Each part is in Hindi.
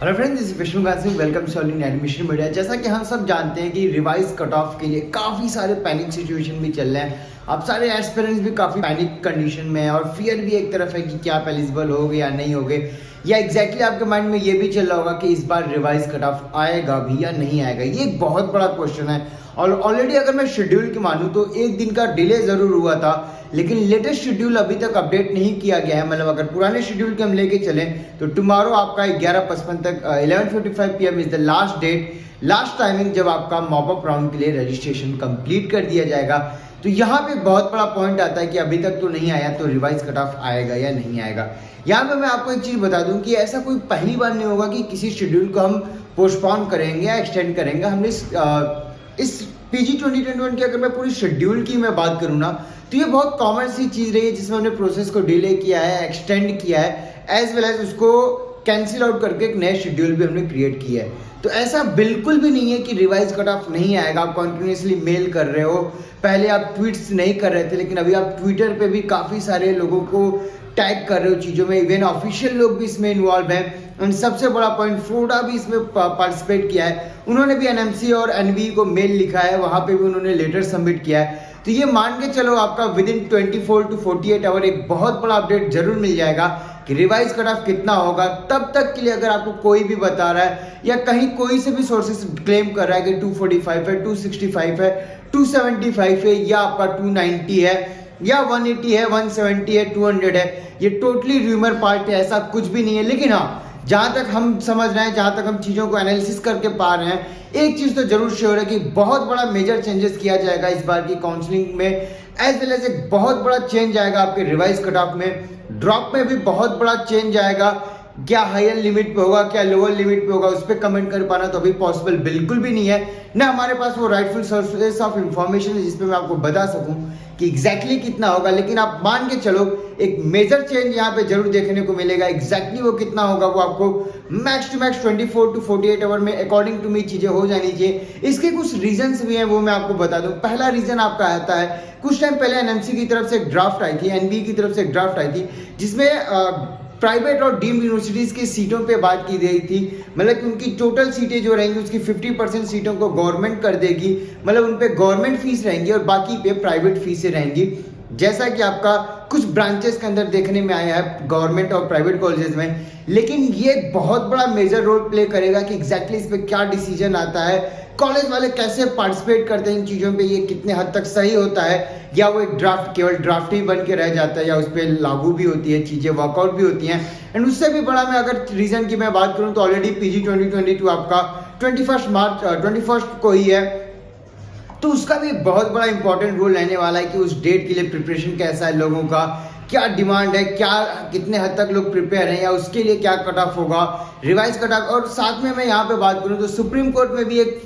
Hello friends, this is Vishnukant Singh. Welcome to solid admission media. जैसा कि हम सब जानते हैं कि रिवाइज कट ऑफ के लिए काफ़ी सारे पैनिक सिचुएशन भी चल रहे हैं। अब सारे एस्पिरेंट्स भी काफ़ी पैनिक कंडीशन में है और फियर भी एक तरफ है कि क्या आप एलिजिबल होगे या नहीं होगे, या एग्जैक्टली आपके माइंड में ये भी चल रहा होगा कि इस बार रिवाइज कट ऑफ आएगा भी या नहीं आएगा। ये एक बहुत बड़ा क्वेश्चन है और ऑलरेडी अगर मैं शेड्यूल की मानूं तो एक दिन का डिले ज़रूर हुआ था, लेकिन लेटेस्ट शेड्यूल अभी तक अपडेट नहीं किया गया है। मतलब अगर पुराने शेड्यूल के हम लेके चलें तो टुमारो आपका 11:55 तक 11:55 PM इज the last date, last timing जब आपका मॉप अप राउंड के लिए रजिस्ट्रेशन कंप्लीट कर दिया जाएगा। तो यहाँ पे बहुत बड़ा पॉइंट आता है कि अभी तक तो नहीं आया, तो रिवाइज कट ऑफ आएगा या नहीं आएगा। यहाँ पे मैं आपको एक चीज़ बता दूं कि ऐसा कोई पहली बार नहीं होगा कि किसी शेड्यूल को हम पोस्टपोन करेंगे या एक्सटेंड करेंगे। हमने इस PG 2021 की अगर मैं पूरी शेड्यूल की मैं बात करूँ ना, तो ये बहुत कॉमन सी चीज़ रही है जिसमें हमने प्रोसेस को डिले किया है, एक्सटेंड किया है, एज वेल एज उसको कैंसिल आउट करके एक नया शेड्यूल भी हमने क्रिएट किया है। तो ऐसा बिल्कुल भी नहीं है कि रिवाइज कट ऑफ नहीं आएगा। आप कॉन्टिन्यूसली मेल कर रहे हो, पहले आप ट्वीट्स नहीं कर रहे थे, लेकिन अभी आप ट्विटर पे भी काफ़ी सारे लोगों को टैग कर रहे हो चीज़ों में, इवन ऑफिशियल लोग भी इसमें इन्वॉल्व हैं। और सबसे बड़ा पॉइंट, फ्रोडा भी इसमें पार्टिसिपेट किया है, उन्होंने भी NMC और NVE को मेल लिखा है, वहाँ पे भी उन्होंने लेटर सबमिट किया है। तो ये मान के चलो आपका विद इन 24 to 48 आवर एक बहुत बड़ा अपडेट जरूर मिल जाएगा कि रिवाइज कट ऑफ कितना होगा। तब तक के लिए अगर आपको कोई भी बता रहा है या कहीं कोई से भी सोर्सेस क्लेम कर रहा है कि 245 है, 265 है, 275 है, या आपका 290 है, या 180 है, 170 है, 200 है, ये टोटली र्यूमर पार्ट है, ऐसा कुछ भी नहीं है। लेकिन हाँ, जहाँ तक हम समझ रहे हैं, जहाँ तक हम चीज़ों को एनालिसिस करके पा रहे हैं, एक चीज़ तो जरूर श्योर है कि बहुत बड़ा मेजर चेंजेस किया जाएगा इस बार की काउंसलिंग में, एज वेल एज एक बहुत बड़ा चेंज आएगा आपके रिवाइज कट ऑफ में। ड्रॉप में भी बहुत बड़ा चेंज आएगा। क्या हायर लिमिट पे होगा, क्या लोअर लिमिट पे होगा, उस पर कमेंट कर पाना तो अभी पॉसिबल बिल्कुल भी नहीं है। ना हमारे पास वो राइटफुल सोर्सेस ऑफ इंफॉर्मेशन है जिसपे मैं आपको बता सकूं कि एग्जैक्टली कितना होगा। लेकिन आप मान के चलो एक मेजर चेंज यहाँ पे जरूर देखने को मिलेगा। एग्जैक्टली वो कितना होगा वो आपको max to max 24 to 48 hour में अकॉर्डिंग टू मी चीजें हो जानी चाहिए। इसके कुछ रीजंस भी हैं, वो मैं आपको बता दूं। पहला रीजन आपका आता है, कुछ टाइम पहले NMC की तरफ से एक ड्राफ्ट आई थी, NVE की तरफ से एक ड्राफ्ट आई थी, जिसमें प्राइवेट और डीम्ड यूनिवर्सिटीज़ की सीटों पे बात की गई थी। मतलब कि उनकी टोटल सीटें जो रहेंगी उसकी 50% सीटों को गवर्नमेंट कर देगी। मतलब उन पे गवर्नमेंट फीस रहेंगी और बाकी पे प्राइवेट फीसें रहेंगी, जैसा कि आपका कुछ ब्रांचेस के अंदर देखने में आया है गवर्नमेंट और प्राइवेट कॉलेजेस में। लेकिन ये एक बहुत बड़ा मेजर रोल प्ले करेगा कि एग्जैक्टली इस पर क्या डिसीजन आता है, कॉलेज वाले कैसे पार्टिसिपेट करते हैं इन चीज़ों पे, ये कितने हद तक सही होता है, या वो एक ड्राफ्ट केवल ड्राफ्ट ही बन के रह जाता है, या उस पर लागू भी होती है चीज़ें, वर्कआउट भी होती हैं। एंड उससे भी बड़ा मैं अगर रीज़न की मैं बात करूँ तो ऑलरेडी PG 2022 आपका 21 को ही है, तो उसका भी एक बहुत बड़ा इंपॉर्टेंट रोल रहने वाला है कि उस डेट के लिए प्रिपरेशन कैसा है लोगों का, क्या डिमांड है, क्या कितने हद तक लोग प्रिपेयर हैं, या उसके लिए क्या कट ऑफ होगा, रिवाइज कट ऑफ। और साथ में मैं यहाँ पे बात करूँ तो सुप्रीम कोर्ट में भी एक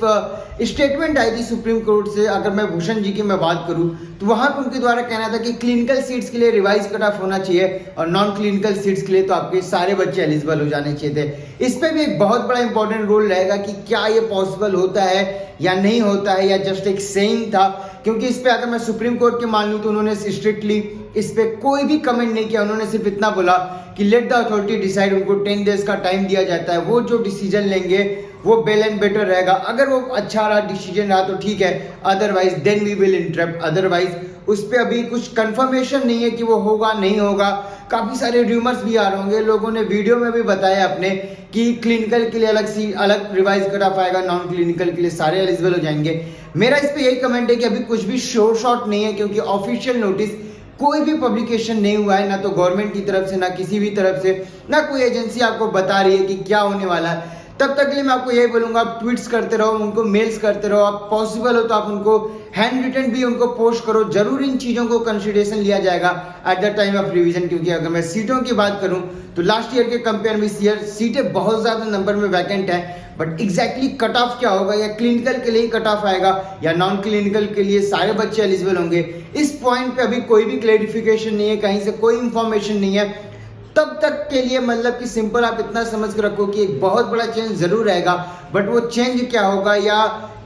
स्टेटमेंट आई थी सुप्रीम कोर्ट से। अगर मैं भूषण जी की मैं बात करूँ तो वहाँ पे उनके द्वारा कहना था कि क्लिनिकल सीट्स के लिए रिवाइज कट ऑफ होना चाहिए और नॉन क्लिनिकल सीट्स के लिए तो आपके सारे बच्चे एलिजिबल हो जाने चाहिए थे। इस पर भी एक बहुत बड़ा इंपॉर्टेंट रोल रहेगा कि क्या ये पॉसिबल होता है या नहीं होता है, या जस्ट एक सेइंग था। क्योंकि इस पे अगर मैं सुप्रीम कोर्ट के मान लूँ तो उन्होंने स्ट्रिक्टली इस पे कोई भी कमेंट नहीं किया। उन्होंने सिर्फ इतना बोला कि लेट द अथॉरिटी डिसाइड, उनको 10 डेज का टाइम दिया जाता है, वो जो डिसीजन लेंगे वो बेल एंड बेटर रहेगा। अगर वो अच्छा रहा, डिसीजन रहा तो ठीक है, otherwise then we will interrupt. Otherwise उस पर अभी कुछ कंफर्मेशन नहीं है कि वो होगा नहीं होगा। काफ़ी सारे र्यूमर्स भी आ रहे होंगे, लोगों ने वीडियो में भी बताया अपने कि क्लिनिकल के लिए अलग रिवाइज कट ऑफ आएगा, नॉन क्लिनिकल के लिए सारे एलिजिबल हो जाएंगे। मेरा इस पर यही कमेंट है कि अभी कुछ भी श्योर शॉट नहीं है, क्योंकि ऑफिशियल नोटिस कोई भी पब्लिकेशन नहीं हुआ है, ना तो गवर्नमेंट की तरफ से, ना किसी भी तरफ से, ना कोई एजेंसी आपको बता रही है कि क्या होने वाला है। तब तक के लिए मैं आपको यही बोलूँगा, आप ट्वीट्स करते रहो, उनको मेल्स करते रहो, आप पॉसिबल हो तो आप उनको हैंड रिटन भी उनको पोस्ट करो। जरूर इन चीज़ों को कंसिडरेशन लिया जाएगा at the time of revision. क्योंकि अगर मैं सीटों की बात करूं तो लास्ट ईयर के कंपेयर में इस ईयर सीटें बहुत ज़्यादा नंबर में वैकेंट है, बट एग्जैक्टली कट ऑफ क्या होगा, या क्लिनिकल के लिए ही कट ऑफ आएगा या नॉन क्लिनिकल के लिए सारे बच्चे एलिजिबल होंगे, इस पॉइंट पे अभी कोई भी क्लेरिफिकेशन नहीं है, कहीं से कोई इंफॉर्मेशन नहीं है। तब तक के लिए मतलब कि सिंपल आप इतना समझ के रखो कि एक बहुत बड़ा चेंज जरूर रहेगा, बट वो चेंज क्या होगा या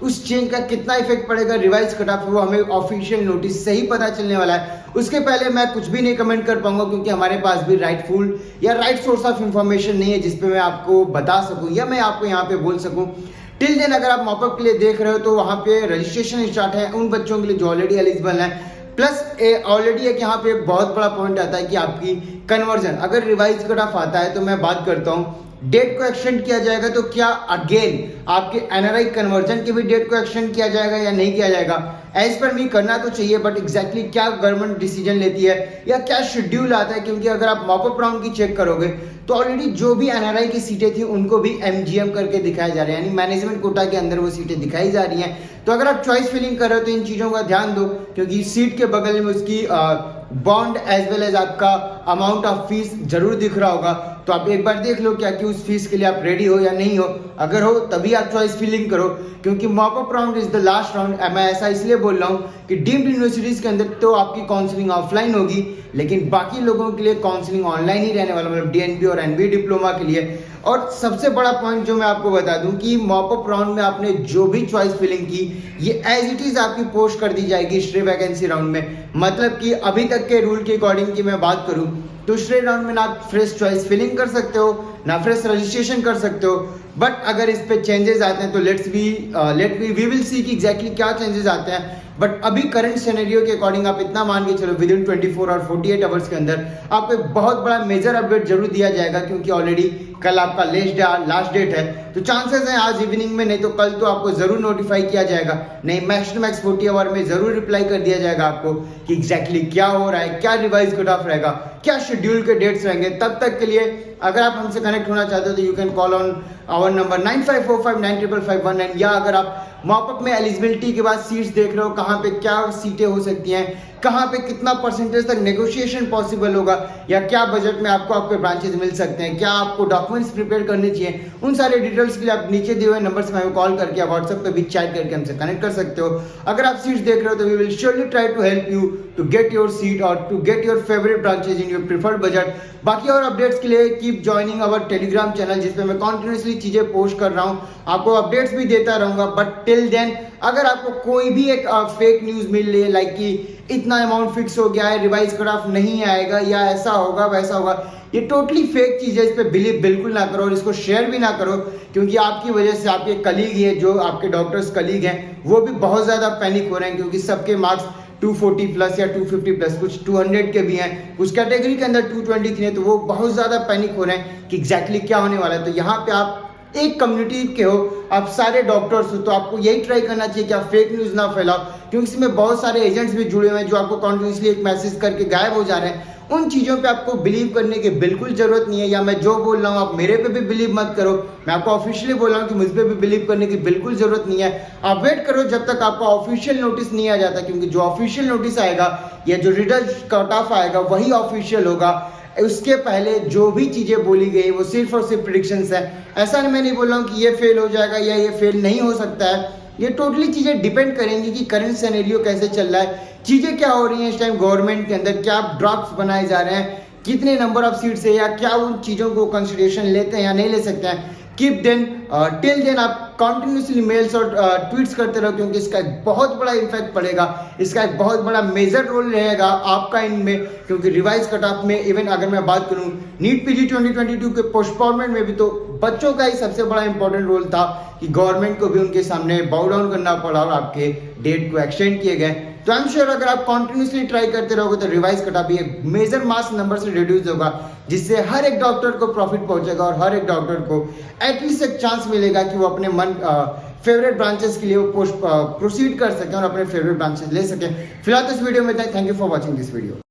उस चेंज का कितना इफेक्ट पड़ेगा रिवाइज कट ऑफ, वो हमें ऑफिशियल नोटिस से ही पता चलने वाला है। उसके पहले मैं कुछ भी नहीं कमेंट कर पाऊंगा, क्योंकि हमारे पास भी राइटफुल या राइट सोर्स ऑफ इंफॉर्मेशन नहीं है जिसपे मैं आपको बता सकूं या मैं आपको यहाँ पे बोल सकूं। टिल देन अगर आप मॉपअप के लिए देख रहे हो तो वहाँ पे रजिस्ट्रेशन स्टार्ट है उन बच्चों के लिए जो ऑलरेडी एलिजिबल हैं। प्लस ऑलरेडी एक यहाँ पे एक बहुत बड़ा पॉइंट आता है कि आपकी कन्वर्जन, अगर रिवाइज कट ऑफ आता है तो मैं बात करता हूँ डेट को एक्सटेंड किया जाएगा तो क्या अगेन आपके एनआरआई कन्वर्जन की भी डेट को एक्सटेंड किया जाएगा या नहीं किया जाएगा। एज पर मी करना तो चाहिए, बट एग्जैक्टली क्या गवर्नमेंट डिसीजन लेती है या क्या शेड्यूल आता है, क्योंकि अगर आप मॉपअप राउंड की चेक करोगे तो ऑलरेडी जो भी एनआरआई की सीटें थी उनको भी एमजीएम करके दिखाया जा रहा है, यानी मैनेजमेंट कोटा के अंदर वो सीटें दिखाई जा रही हैं। तो अगर आप चॉइस फिलिंग कर रहे हो तो इन चीज़ों का ध्यान दो, क्योंकि सीट के बगल में उसकी बॉन्ड एज वेल एज आपका अमाउंट ऑफ फीस जरूर दिख रहा होगा। तो आप एक बार देख लो क्या कि उस फीस के लिए आप रेडी हो या नहीं हो। अगर हो तभी आप चॉइस फिलिंग करो, क्योंकि mop up round is the last round. मैं ऐसा इसलिए बोल रहा हूँ कि डीम्ड यूनिवर्सिटीज के अंदर तो आपकी काउंसलिंग ऑफलाइन होगी, लेकिन बाकी लोगों के लिए काउंसलिंग ऑनलाइन ही रहने वाला, मतलब डीएनबी और एनबी डिप्लोमा के लिए। और सबसे बड़ा पॉइंट जो मैं आपको बता दूं कि मॉपअप राउंड में आपने जो भी चॉइस फिलिंग की ये एज इट इज आपकी पोस्ट कर दी जाएगी स्ट्रे वैकेंसी राउंड में। मतलब कि अभी तक के रूल के अकॉर्डिंग की मैं बात करूं तो स्ट्रे राउंड में ना आप फ्रेश चॉइस फिलिंग कर सकते हो ना फ्रेश रजिस्ट्रेशन कर सकते हो। बट अगर इस पे चेंजेस आते हैं तो वी विल सी कि एग्जैक्टली क्या चेंजेस आते हैं। बट अभी करंट सिनेरियो के अकॉर्डिंग आप इतना मान के चलो विद इन 24 और 48 आवर्स के अंदर आपको एक बहुत बड़ा मेजर अपडेट जरूर दिया जाएगा, क्योंकि ऑलरेडी कल आपका लास्ट डेट है। तो चांसेस हैं आज इवनिंग में, नहीं तो कल तो आपको जरूर नोटिफाई किया जाएगा, नहीं मैक्स टू मैक्स 40 आवर में जरूर रिप्लाई कर दिया जाएगा आपको कि एग्जैक्टली क्या हो रहा है, क्या रिवाइज कट ऑफ रहेगा, क्या शेड्यूल के डेट्स रहेंगे। तब तक के लिए अगर आप हमसे कनेक्ट होना चाहते हो तो you can call on our number 9545955519, या अगर आप मॉपअप में एलिजिबिलिटी के बाद सीट्स देख रहे हो कहाँ पे क्या सीटें हो सकती हैं, कहाँ पे कितना परसेंटेज तक नेगोशिएशन पॉसिबल होगा, या क्या बजट में आपको आपके ब्रांचेस मिल सकते हैं, क्या आपको डॉक्यूमेंट्स प्रिपेयर करने चाहिए, उन सारे डिटेल्स के लिए आप नीचे दिए हुए नंबर से हमें कॉल करके या व्हाट्सएप पे भी चैट करके हमसे कनेक्ट कर सकते हो। अगर आप सीट्स देख रहे हो तो we will surely try to help you to get your seat और to get your favourite branches in your preferred budget. बाकी और अपडेट्स के लिए keep joining our Telegram channel, जिसपे मैं कॉन्टिन्यूसली चीजें पोस्ट कर रहा हूँ, आपको अपडेट्स भी देता रहूंगा। बट टिल देन अगर आपको कोई भी एक फेक न्यूज मिल रही है लाइक कि इतना अमाउंट फिक्स हो गया है, रिवाइज कट ऑफ नहीं आएगा या ऐसा होगा वैसा होगा, ये टोटली फेक चीज है, इस पे बिलीव बिल्कुल ना करो और इसको शेयर भी ना करो, क्योंकि आपकी वजह से आपके कलीग है जो आपके डॉक्टर्स कलीग हैं वो भी बहुत ज्यादा पैनिक हो रहे हैं, क्योंकि सबके मार्क्स 240 प्लस या 250 प्लस, कुछ 200 के भी हैं, उस कैटेगरी के अंदर 223 है, तो वो बहुत ज्यादा पैनिक हो रहे हैं कि एग्जैक्टली क्या होने वाला है। तो यहाँ पे आप एक कम्युनिटी के हो, आप सारे डॉक्टर्स हो, तो आपको यही ट्राई करना चाहिए कि आप फेक न्यूज ना फैलाओ, क्योंकि इसमें बहुत सारे एजेंट्स भी जुड़े हुए हैं जो आपको कॉन्टिन्यूसली एक मैसेज करके गायब हो जा रहे हैं। उन चीज़ों पे आपको बिलीव करने की बिल्कुल जरूरत नहीं है, या मैं जो बोल रहा हूँ आप मेरे पे भी बिलीव मत करो, मैं आपको ऑफिशियली बोल रहा हूँ कि मुझ पे भी बिलीव करने की बिल्कुल जरूरत नहीं है। आप वेट करो जब तक आपका ऑफिशियल नोटिस नहीं आ जाता, क्योंकि जो ऑफिशियल नोटिस आएगा या जो रिजल्ट कट ऑफ आएगा वही ऑफिशियल होगा। उसके पहले जो भी चीजें बोली गई वो सिर्फ और सिर्फ प्रिडिक्शंस है। ऐसा नहीं, मैं नहीं बोल रहा हूँ कि ये फेल हो जाएगा या ये फेल नहीं हो सकता है, ये टोटली चीजें डिपेंड करेंगी कि करंट सिनेरियो कैसे चल रहा है, चीजें क्या हो रही हैं इस टाइम गवर्नमेंट के अंदर, क्या ड्रॉप्स बनाए जा रहे हैं, कितने नंबर ऑफ सीट्स है, या क्या उन चीजों को कंसिडरेशन लेते हैं या नहीं ले सकते हैं। कीप देन टिल देन आप कॉन्टिन्यूसली मेल्स और ट्वीट्स करते रहो, क्योंकि इसका एक बहुत बड़ा इम्पैक्ट पड़ेगा, इसका एक बहुत बड़ा मेजर रोल रहेगा आपका इनमें, क्योंकि रिवाइज कट ऑफ में इवन अगर मैं बात करूं नीट पीजी 2022 के पोस्टपोनमेंट में भी तो बच्चों का ही सबसे बड़ा इंपॉर्टेंट रोल था कि गवर्नमेंट को भी उनके सामने बाउ डाउन करना पड़ा और आपके डेट को एक्सटेंड किए गए। तो आई एम श्योर अगर आप कॉन्टिन्यूसली ट्राई करते रहोगे तो रिवाइज कट ऑफ भी एक मेजर मास नंबर से रिड्यूस होगा, जिससे हर एक डॉक्टर को प्रॉफिट पहुंचेगा और हर एक डॉक्टर को एटलीस्ट एक चांस मिलेगा कि वो अपने मन फेवरेट ब्रांचेस के लिए वो प्रोसीड कर सकें और अपने फेवरेट ब्रांचेस ले सकें। फिलहाल तो इस वीडियो में thank you for watching this video.